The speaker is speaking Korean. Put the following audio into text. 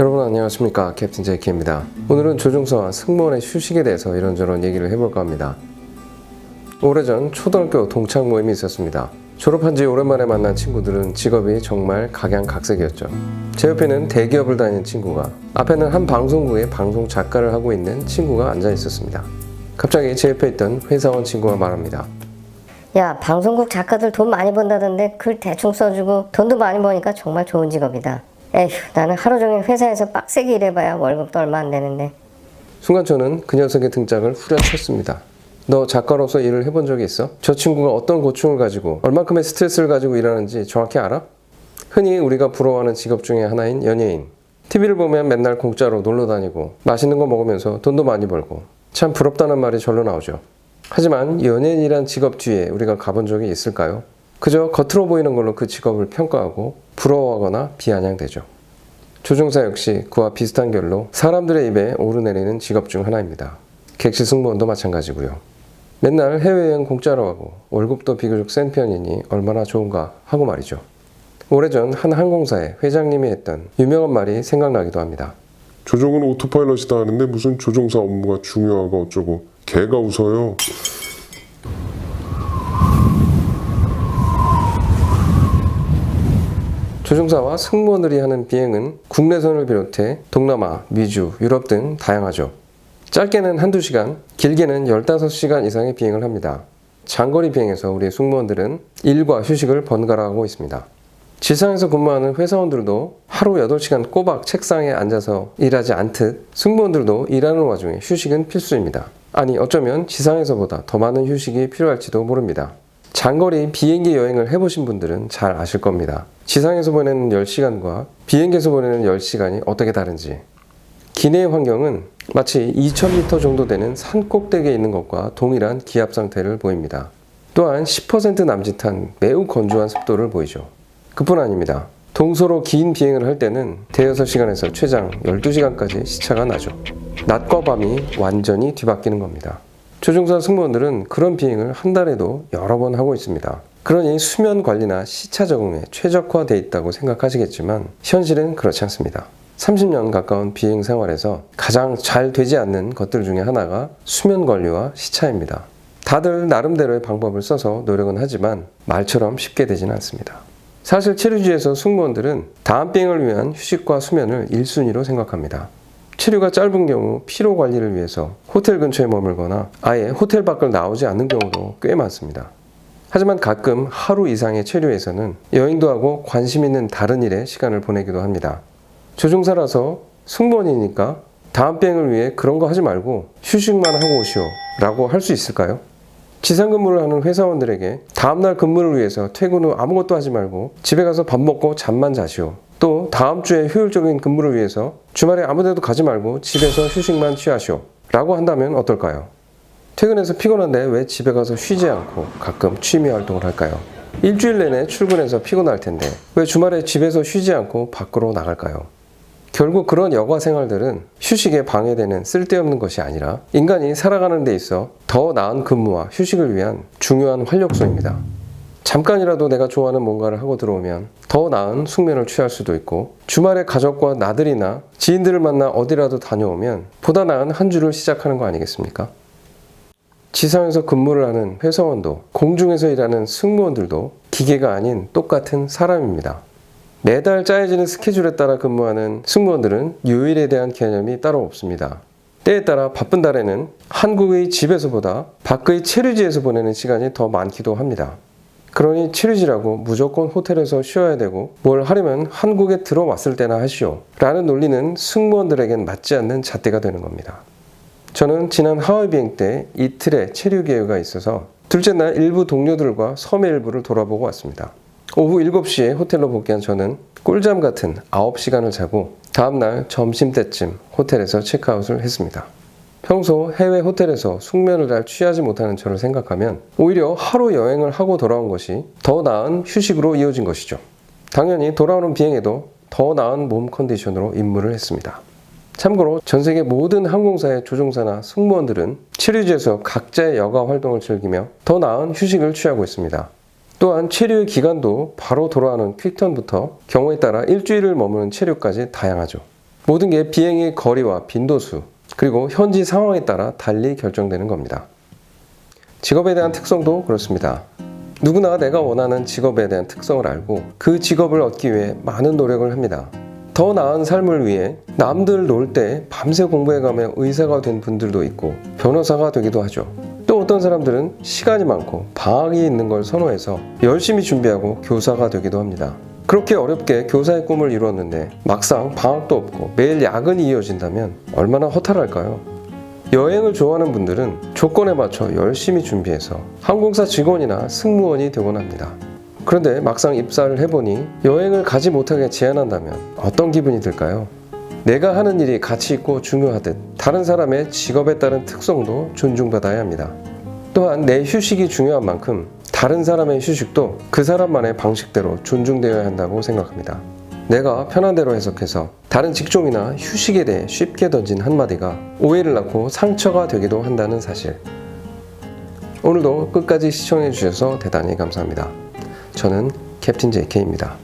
여러분 안녕하십니까, 캡틴 제이키입니다. 오늘은 조종사와 승무원의 휴식에 대해서 이런저런 얘기를 해볼까 합니다. 오래전 초등학교 동창 모임이 있었습니다. 졸업한 지 오랜만에 만난 친구들은 직업이 정말 각양각색이었죠. 제 옆에는 대기업을 다니는 친구가, 앞에는 한 방송국의 방송 작가를 하고 있는 친구가 앉아 있었습니다. 갑자기 제 옆에 있던 회사원 친구가 말합니다. 야, 방송국 작가들 돈 많이 번다던데 글 대충 써주고 돈도 많이 버니까 정말 좋은 직업이다. 에휴, 나는 하루 종일 회사에서 빡세게 일해봐야 월급도 얼마 안 되는데. 순간 저는 그 녀석의 등짝을 후려쳤습니다. 너 작가로서 일을 해본 적이 있어? 저 친구가 어떤 고충을 가지고 얼만큼의 스트레스를 가지고 일하는지 정확히 알아? 흔히 우리가 부러워하는 직업 중에 하나인 연예인. TV를 보면 맨날 공짜로 놀러 다니고 맛있는 거 먹으면서 돈도 많이 벌고 참 부럽다는 말이 절로 나오죠. 하지만 연예인이란 직업 뒤에 우리가 가본 적이 있을까요? 그저 겉으로 보이는 걸로 그 직업을 평가하고 부러워하거나 비아냥대죠. 조종사 역시 그와 비슷한 결로 사람들의 입에 오르내리는 직업 중 하나입니다. 객실 승무원도 마찬가지고요. 맨날 해외여행 공짜로 하고 월급도 비교적 센 편이니 얼마나 좋은가 하고 말이죠. 오래전 한 항공사의 회장님이 했던 유명한 말이 생각나기도 합니다. 조종은 오토파일럿이다 하는데 무슨 조종사 업무가 중요하고 어쩌고 개가 웃어요. 조종사와 승무원들이 하는 비행은 국내선을 비롯해 동남아, 미주, 유럽 등 다양하죠. 짧게는 한두 시간, 길게는 15시간 이상의 비행을 합니다. 장거리 비행에서 우리 승무원들은 일과 휴식을 번갈아 하고 있습니다. 지상에서 근무하는 회사원들도 하루 8시간 꼬박 책상에 앉아서 일하지 않듯 승무원들도 일하는 와중에 휴식은 필수입니다. 아니, 어쩌면 지상에서보다 더 많은 휴식이 필요할지도 모릅니다. 장거리 비행기 여행을 해보신 분들은 잘 아실 겁니다. 지상에서 보내는 10시간과 비행기에서 보내는 10시간이 어떻게 다른지. 기내의 환경은 마치 2000m 정도 되는 산 꼭대기에 있는 것과 동일한 기압 상태를 보입니다. 또한 10% 남짓한 매우 건조한 습도를 보이죠. 그뿐 아닙니다. 동서로 긴 비행을 할 때는 대여섯 시간에서 최장 12시간까지 시차가 나죠. 낮과 밤이 완전히 뒤바뀌는 겁니다. 조종사 승무원들은 그런 비행을 한 달에도 여러 번 하고 있습니다. 그러니 수면 관리나 시차 적응에 최적화되어 있다고 생각하시겠지만 현실은 그렇지 않습니다. 30년 가까운 비행 생활에서 가장 잘 되지 않는 것들 중에 하나가 수면 관리와 시차입니다. 다들 나름대로의 방법을 써서 노력은 하지만 말처럼 쉽게 되지는 않습니다. 사실 체류지에서 승무원들은 다음 비행을 위한 휴식과 수면을 1순위로 생각합니다. 체류가 짧은 경우 피로 관리를 위해서 호텔 근처에 머물거나 아예 호텔 밖을 나오지 않는 경우도 꽤 많습니다. 하지만 가끔 하루 이상의 체류에서는 여행도 하고 관심 있는 다른 일에 시간을 보내기도 합니다. 조종사라서 승무원이니까 다음 비행을 위해 그런 거 하지 말고 휴식만 하고 오시오 라고 할 수 있을까요? 지상 근무를 하는 회사원들에게 다음날 근무를 위해서 퇴근 후 아무것도 하지 말고 집에 가서 밥 먹고 잠만 자시오. 또 다음 주에 효율적인 근무를 위해서 주말에 아무데도 가지 말고 집에서 휴식만 취하시오 라고 한다면 어떨까요? 퇴근해서 피곤한데 왜 집에 가서 쉬지 않고 가끔 취미 활동을 할까요? 일주일 내내 출근해서 피곤할 텐데 왜 주말에 집에서 쉬지 않고 밖으로 나갈까요? 결국 그런 여가 생활들은 휴식에 방해되는 쓸데없는 것이 아니라 인간이 살아가는 데 있어 더 나은 근무와 휴식을 위한 중요한 활력소입니다. 잠깐이라도 내가 좋아하는 뭔가를 하고 들어오면 더 나은 숙면을 취할 수도 있고, 주말에 가족과 나들이나 지인들을 만나 어디라도 다녀오면 보다 나은 한 주를 시작하는 거 아니겠습니까? 지상에서 근무를 하는 회사원도 공중에서 일하는 승무원들도 기계가 아닌 똑같은 사람입니다. 매달 짜여지는 스케줄에 따라 근무하는 승무원들은 요일에 대한 개념이 따로 없습니다. 때에 따라 바쁜 달에는 한국의 집에서보다 밖의 체류지에서 보내는 시간이 더 많기도 합니다. 그러니 체류지라고 무조건 호텔에서 쉬어야 되고 뭘 하려면 한국에 들어왔을 때나 하시오 라는 논리는 승무원들에겐 맞지 않는 잣대가 되는 겁니다. 저는 지난 하와이 비행 때 이틀의 체류 계획가 있어서 둘째 날 일부 동료들과 섬의 일부를 돌아보고 왔습니다. 오후 7시에 호텔로 복귀한 저는 꿀잠 같은 9시간을 자고 다음날 점심때쯤 호텔에서 체크아웃을 했습니다. 평소 해외 호텔에서 숙면을 잘 취하지 못하는 저를 생각하면 오히려 하루 여행을 하고 돌아온 것이 더 나은 휴식으로 이어진 것이죠. 당연히 돌아오는 비행에도 더 나은 몸 컨디션으로 임무를 했습니다. 참고로 전 세계 모든 항공사의 조종사나 승무원들은 체류지에서 각자의 여가 활동을 즐기며 더 나은 휴식을 취하고 있습니다. 또한 체류의 기간도 바로 돌아오는 퀵턴부터 경우에 따라 일주일을 머무는 체류까지 다양하죠. 모든 게 비행의 거리와 빈도수, 그리고 현지 상황에 따라 달리 결정되는 겁니다. 직업에 대한 특성도 그렇습니다. 누구나 내가 원하는 직업에 대한 특성을 알고 그 직업을 얻기 위해 많은 노력을 합니다. 더 나은 삶을 위해 남들 놀 때 밤새 공부해가며 의사가 된 분들도 있고 변호사가 되기도 하죠. 또 어떤 사람들은 시간이 많고 방학이 있는 걸 선호해서 열심히 준비하고 교사가 되기도 합니다. 그렇게 어렵게 교사의 꿈을 이루었는데 막상 방학도 없고 매일 야근이 이어진다면 얼마나 허탈할까요? 여행을 좋아하는 분들은 조건에 맞춰 열심히 준비해서 항공사 직원이나 승무원이 되곤 합니다. 그런데 막상 입사를 해보니 여행을 가지 못하게 제한한다면 어떤 기분이 들까요? 내가 하는 일이 가치 있고 중요하듯 다른 사람의 직업에 따른 특성도 존중받아야 합니다. 또한 내 휴식이 중요한 만큼 다른 사람의 휴식도 그 사람만의 방식대로 존중되어야 한다고 생각합니다. 내가 편한 대로 해석해서 다른 직종이나 휴식에 대해 쉽게 던진 한마디가 오해를 낳고 상처가 되기도 한다는 사실. 오늘도 끝까지 시청해 주셔서 대단히 감사합니다. 저는 캡틴 JK입니다.